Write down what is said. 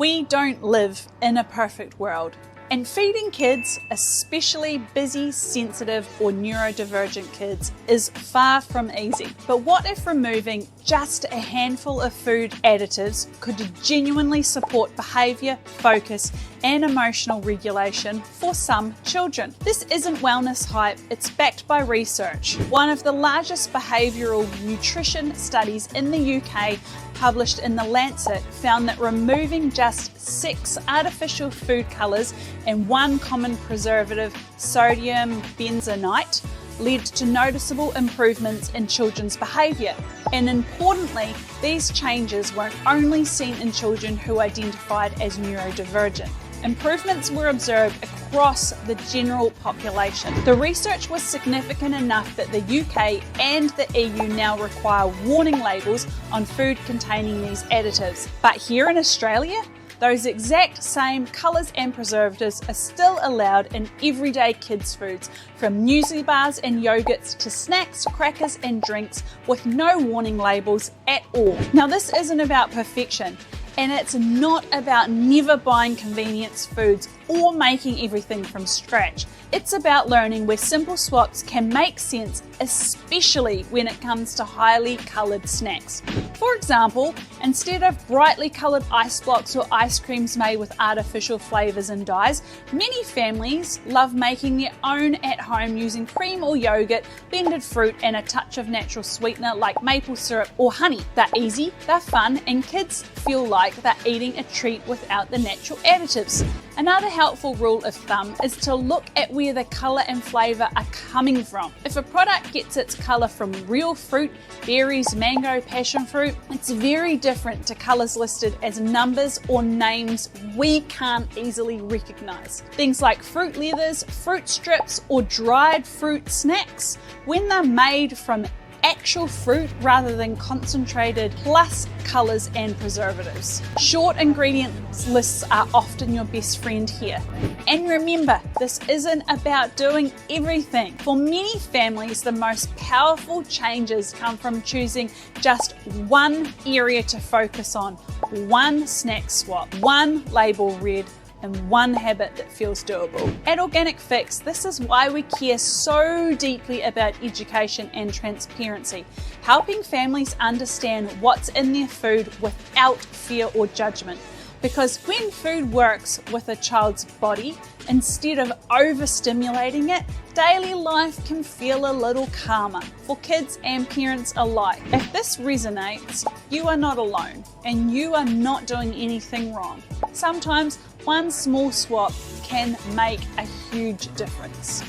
We don't live in a perfect world, and feeding kids, especially busy, sensitive or neurodivergent kids, is far from easy. But what if removing just a handful of food additives could genuinely support behaviour, focus and emotional regulation for some children? This isn't wellness hype, it's backed by research. One of the largest behavioural nutrition studies in the UK, published in the Lancet, found that removing just 6 artificial food colours and 1 common preservative, sodium benzoate, led to noticeable improvements in children's behaviour. And importantly, these changes weren't only seen in children who identified as neurodivergent. Improvements were observed across the general population. The research was significant enough that the UK and the EU now require warning labels on food containing these additives. But here in Australia, those exact same colours and preservatives are still allowed in everyday kids' foods, from muesli bars and yogurts to snacks, crackers and drinks, with no warning labels at all. Now, this isn't about perfection, and it's not about never buying convenience foods or making everything from scratch. It's about learning where simple swaps can make sense, especially when it comes to highly coloured snacks. For example, instead of brightly coloured ice blocks or ice creams made with artificial flavours and dyes, many families love making their own at home using cream or yogurt, blended fruit and a touch of natural sweetener like maple syrup or honey. They're easy, they're fun, and kids feel like they're eating a treat without the natural additives. Another helpful rule of thumb is to look at where the colour and flavour are coming from. If a product gets its colour from real fruit, berries, mango, passion fruit, it's very different to colours listed as numbers or names we can't easily recognise. Things like fruit leathers, fruit strips or dried fruit snacks, when they're made from actual fruit rather than concentrated plus colours and preservatives. Short ingredients lists are often your best friend here. And remember, this isn't about doing everything. For many families, the most powerful changes come from choosing just one area to focus on, one snack swap, one label read, and one habit that feels doable. At Organic Fix, this is why we care so deeply about education and transparency, helping families understand what's in their food without fear or judgment. Because when food works with a child's body, instead of overstimulating it, daily life can feel a little calmer for kids and parents alike. If this resonates, you are not alone and you are not doing anything wrong. Sometimes one small swap can make a huge difference.